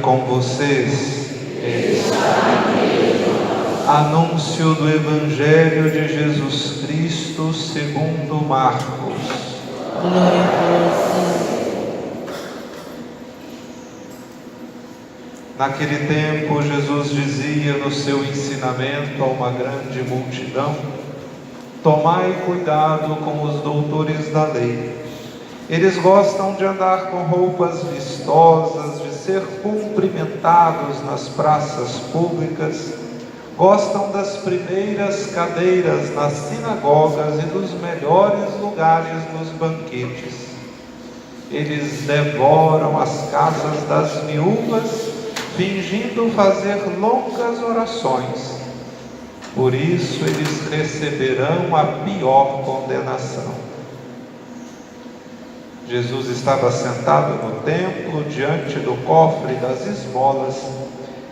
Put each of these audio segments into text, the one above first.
com vocês. Anúncio do Evangelho de Jesus Cristo segundo Marcos. Glória a vós, Naquele tempo, Jesus dizia no seu ensinamento a uma grande multidão: tomai cuidado com os doutores da lei. Eles gostam de andar com roupas vistosas, de ser cumprimentados nas praças públicas, gostam das primeiras cadeiras nas sinagogas e dos melhores lugares nos banquetes. Eles devoram as casas das viúvas, fingindo fazer longas orações. Por isso eles receberão a pior condenação. Jesus estava sentado no templo, diante do cofre das esmolas,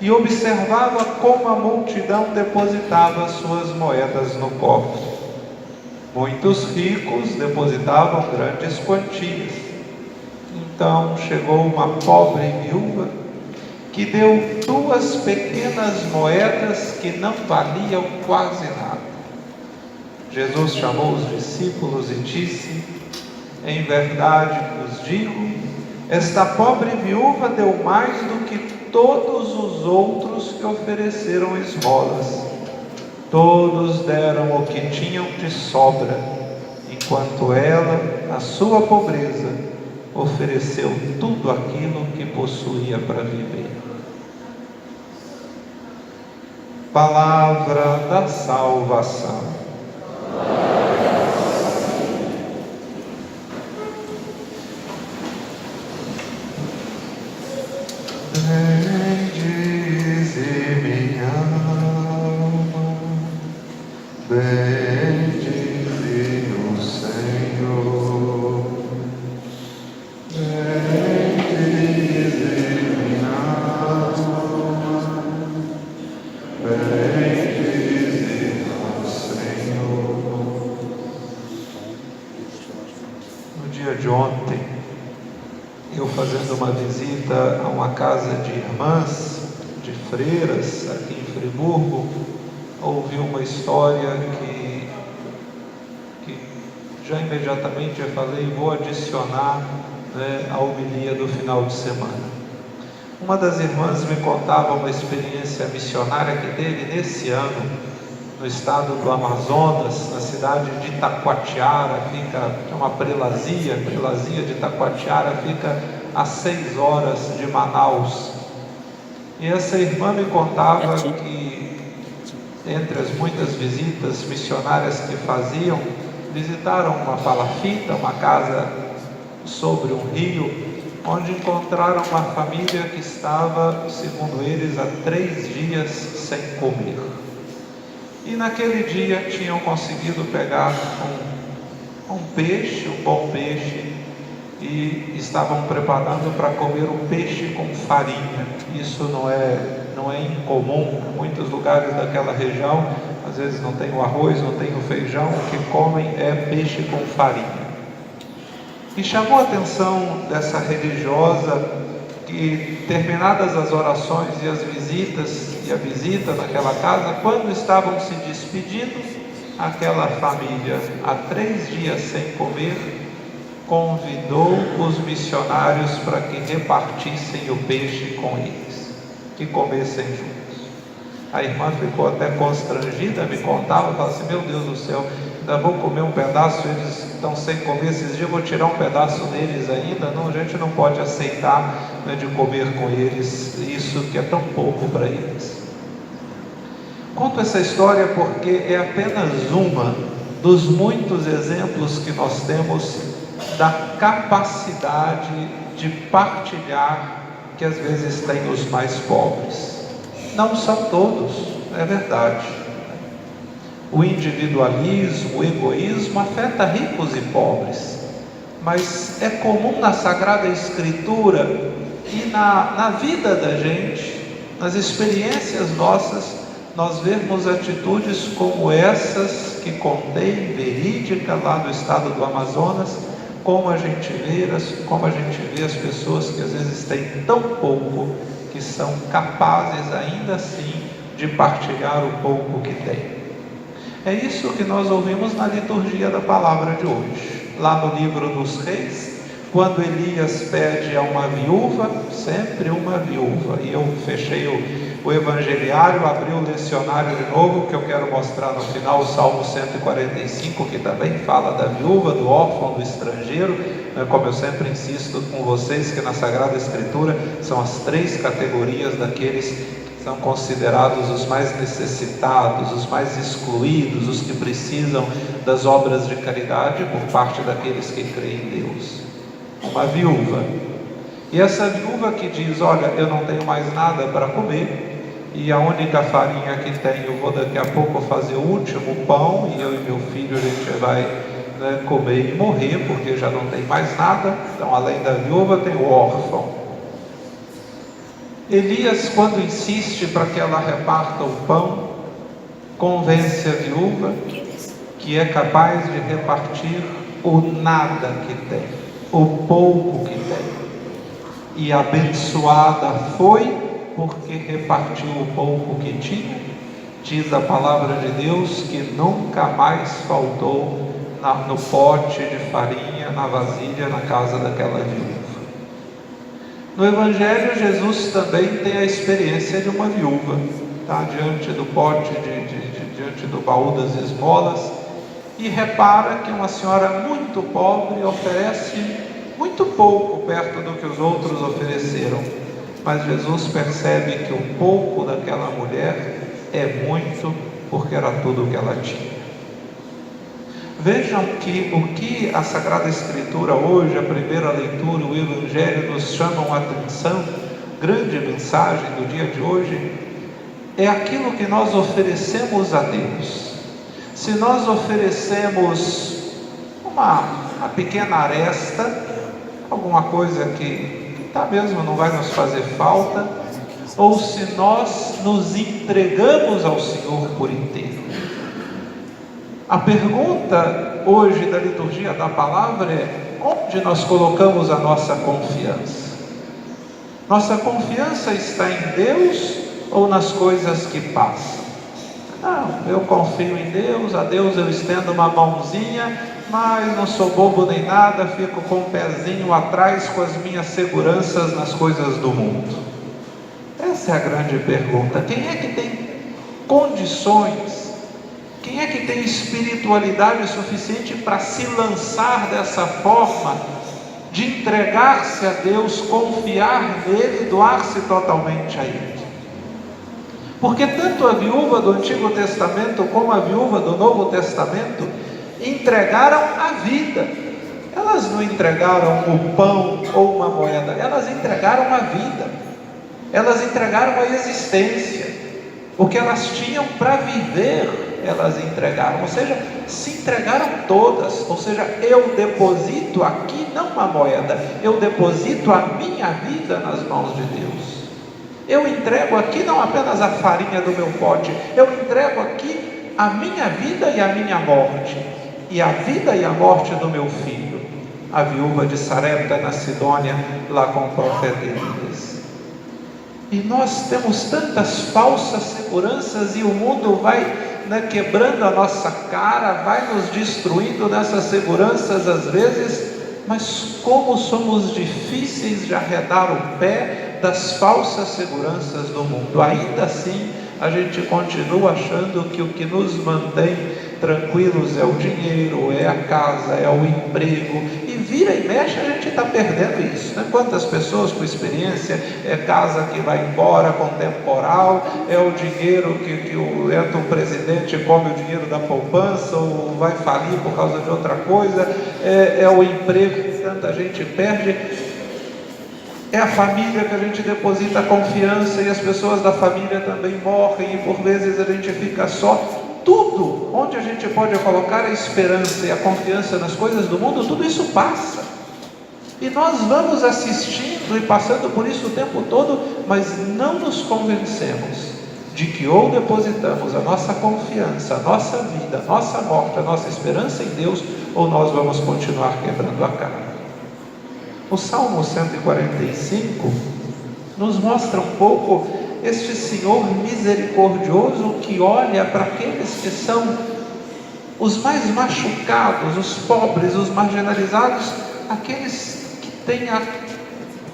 e observava como a multidão depositava suas moedas no cofre. Muitos ricos depositavam grandes quantias. Então chegou uma pobre viúva, que deu 2 pequenas moedas que não valiam quase nada. Jesus chamou os discípulos e disse: em verdade vos digo, esta pobre viúva deu mais do que todos os outros que ofereceram esmolas. Todos deram o que tinham de sobra, enquanto ela, na sua pobreza, ofereceu tudo aquilo que possuía para viver. Palavra da salvação. Bendize minha alma, bendize o Senhor. Bendize minha alma, bendize o Senhor. No dia de ontem, eu fazendo uma visita a uma casa de irmãs, de freiras, aqui em Friburgo, ouvi uma história que já imediatamente eu falei, vou adicionar, à homilia do final de semana. Uma das irmãs me contava uma experiência missionária que teve nesse ano, no estado do Amazonas, na cidade de Itacoatiara, fica uma prelazia de Itacoatiara, fica a 6 horas de Manaus. E essa irmã me contava que, entre as muitas visitas missionárias que faziam, visitaram uma palafita, uma casa sobre um rio, onde encontraram uma família que estava, segundo eles, há 3 dias sem comer. E naquele dia tinham conseguido pegar um peixe, um bom peixe, e estavam preparando para comer o peixe com farinha. Isso não é incomum. Em muitos lugares daquela região, às vezes não tem o arroz, não tem o feijão, o que comem é peixe com farinha. E chamou a atenção dessa religiosa que, terminadas as orações e as visitas, e a visita naquela casa, quando estavam se despedindo, aquela família, há 3 dias sem comer, convidou os missionários para que repartissem o peixe com eles, que comessem juntos. A irmã ficou até constrangida, me contava, falava assim: meu Deus do céu, ainda vou comer um pedaço, eles estão sem comer esses dias, vou tirar um pedaço deles ainda. Não, a gente não pode aceitar, de comer com eles isso que é tão pouco para eles. Conto essa história porque é apenas uma dos muitos exemplos que nós temos da capacidade de partilhar que às vezes tem os mais pobres. Não são todos, é verdade. O individualismo, o egoísmo afeta ricos e pobres, mas é comum na Sagrada Escritura e na vida da gente, nas experiências nossas, nós vemos atitudes como essas que contei, verídica, lá no estado do Amazonas, como a gente vê as pessoas que às vezes têm tão pouco que são capazes ainda assim de partilhar o pouco que têm. É isso que nós ouvimos na liturgia da palavra de hoje. Lá no livro dos Reis, quando Elias pede a uma viúva, sempre uma viúva, e eu fechei o evangeliário, abri o lecionário de novo, que eu quero mostrar no final, o Salmo 145, que também fala da viúva, do órfão, do estrangeiro, como eu sempre insisto com vocês, que na Sagrada Escritura são as 3 categorias daqueles que são considerados os mais necessitados, os mais excluídos, os que precisam das obras de caridade por parte daqueles que creem em Deus. Uma viúva, e essa viúva que diz: olha, eu não tenho mais nada para comer, e a única farinha que tenho, eu vou daqui a pouco fazer o último pão, e eu e meu filho a gente vai comer e morrer, porque já não tem mais nada. Então, além da viúva, tem o órfão. Elias, quando insiste para que ela reparta o pão, convence a viúva que é capaz de repartir o nada que tem, o pouco que tem. E abençoada foi porque repartiu o pouco que tinha. Diz a palavra de Deus que nunca mais faltou no pote de farinha, na vasilha, na casa daquela viúva. No Evangelho, Jesus também tem a experiência de uma viúva, está diante do pote, diante do baú das esmolas, e repara que uma senhora muito pobre oferece muito pouco perto do que os outros ofereceram, mas Jesus percebe que o pouco daquela mulher é muito, porque era tudo o que ela tinha. Vejam que o que a Sagrada Escritura hoje, a primeira leitura, o Evangelho nos chamam a atenção, grande mensagem do dia de hoje, é aquilo que nós oferecemos a Deus. Se nós oferecemos uma pequena aresta, alguma coisa que mesmo não vai nos fazer falta, ou se nós nos entregamos ao Senhor por inteiro. A pergunta hoje da liturgia da palavra é: onde nós colocamos a nossa confiança? Nossa confiança está em Deus ou nas coisas que passam? Não, eu confio em Deus, a Deus eu estendo uma mãozinha, mas não sou bobo nem nada, fico com o pezinho atrás com as minhas seguranças nas coisas do mundo. Essa é a grande pergunta. Quem é que tem condições, quem é que tem espiritualidade suficiente para se lançar dessa forma, de entregar-se a Deus, confiar nele e doar-se totalmente a Ele? Porque tanto a viúva do Antigo Testamento como a viúva do Novo Testamento entregaram a vida. Elas não entregaram o pão ou uma moeda, elas entregaram a vida, elas entregaram a existência, o que elas tinham para viver, elas entregaram, ou seja, se entregaram todas. Ou seja, eu deposito aqui não uma moeda, eu deposito a minha vida nas mãos de Deus. Eu entrego aqui não apenas a farinha do meu pote, eu entrego aqui a minha vida e a minha morte, e a vida e a morte do meu filho, a viúva de Sarepta na Sidônia, lá com o profeta Elias. E nós temos tantas falsas seguranças, e o mundo vai quebrando a nossa cara, vai nos destruindo nessas seguranças às vezes, mas como somos difíceis de arredar o pé das falsas seguranças do mundo. Ainda assim, a gente continua achando que o que nos mantém tranquilos é o dinheiro, é a casa, é o emprego, e vira e mexe a gente está perdendo isso, Quantas pessoas com experiência, é casa que vai embora com temporal, é o dinheiro que entra um presidente e come o dinheiro da poupança, ou vai falir por causa de outra coisa, é o emprego que tanta gente perde, é a família que a gente deposita a confiança, e as pessoas da família também morrem, e por vezes a gente fica só. Tudo onde a gente pode colocar a esperança e a confiança nas coisas do mundo, tudo isso passa, e nós vamos assistindo e passando por isso o tempo todo, mas não nos convencemos de que ou depositamos a nossa confiança, a nossa vida, a nossa morte, a nossa esperança em Deus, ou nós vamos continuar quebrando a cara. O Salmo 145 nos mostra um pouco este Senhor misericordioso que olha para aqueles que são os mais machucados, os pobres, os marginalizados, aqueles que têm a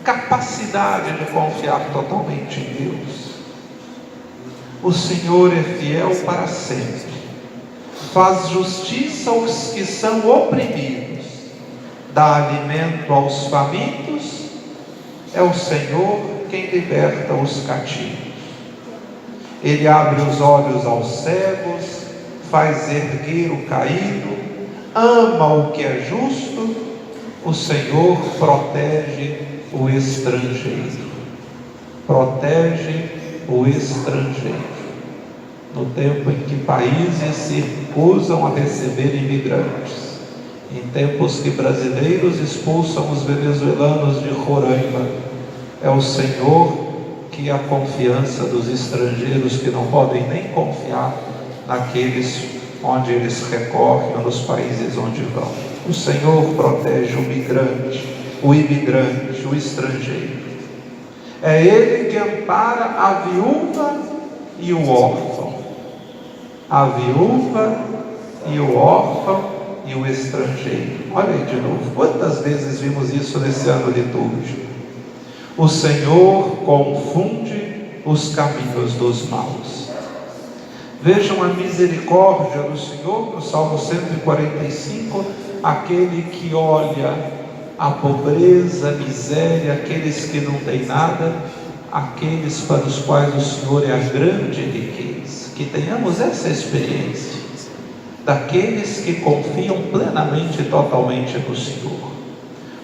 capacidade de confiar totalmente em Deus. O Senhor é fiel para sempre, faz justiça aos que são oprimidos, dá alimento aos famintos, é o Senhor quem liberta os cativos. Ele abre os olhos aos cegos, faz erguer o caído, ama o que é justo, o Senhor protege o estrangeiro. Protege o estrangeiro. No tempo em que países se recusam a receber imigrantes, em tempos que brasileiros expulsam os venezuelanos de Roraima, é o Senhor que é a confiança dos estrangeiros que não podem nem confiar naqueles onde eles recorrem ou nos países onde vão. O Senhor protege o migrante, o imigrante, o estrangeiro. É Ele que ampara a viúva e o órfão. A viúva e o órfão e o estrangeiro. Olha aí de novo, quantas vezes vimos isso nesse ano litúrgico? O Senhor confunde os caminhos dos maus. Vejam a misericórdia do Senhor no Salmo 145, aquele que olha a pobreza, a miséria, aqueles que não têm nada, aqueles para os quais o Senhor é a grande riqueza. Que tenhamos essa experiência daqueles que confiam plenamente e totalmente no Senhor.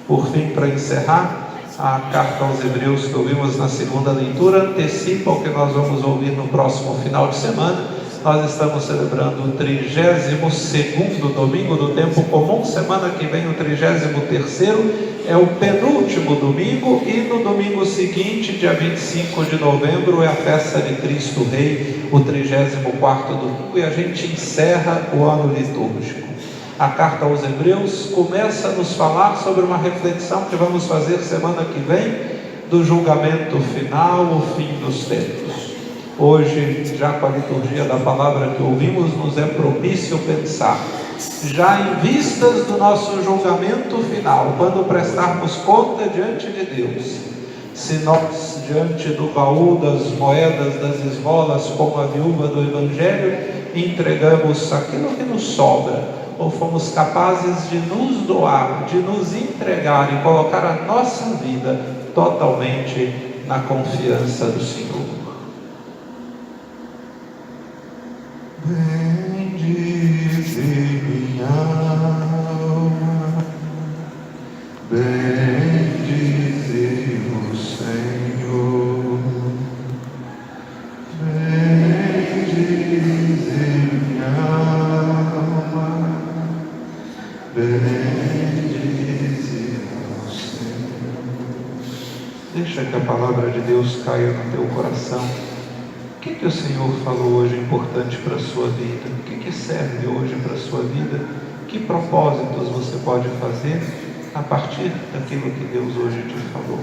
Por fim, para encerrar, a carta aos Hebreus que ouvimos na segunda leitura antecipa o que nós vamos ouvir no próximo final de semana. Nós estamos celebrando o 32º domingo do tempo comum. Semana que vem o 33º é o penúltimo domingo, e no domingo seguinte, dia 25 de novembro, é a festa de Cristo Rei, o 34º domingo, e a gente encerra o ano litúrgico. A carta aos Hebreus começa a nos falar sobre uma reflexão que vamos fazer semana que vem, do julgamento final, o fim dos tempos. Hoje, já com a liturgia da palavra que ouvimos, nos é propício pensar, já em vistas do nosso julgamento final, quando prestarmos conta diante de Deus, se nós, diante do baú das moedas, das esmolas, como a viúva do Evangelho, entregamos aquilo que nos sobra, ou fomos capazes de nos doar, de nos entregar e colocar a nossa vida totalmente na confiança do Senhor. Bendize minha alma, bendize o Senhor, bendize minha alma, bendize o Senhor. Deixa que a palavra de Deus caia no teu coração. O que o Senhor falou hoje importante para a sua vida? O que serve hoje para a sua vida? Que propósitos você pode fazer a partir daquilo que Deus hoje te falou?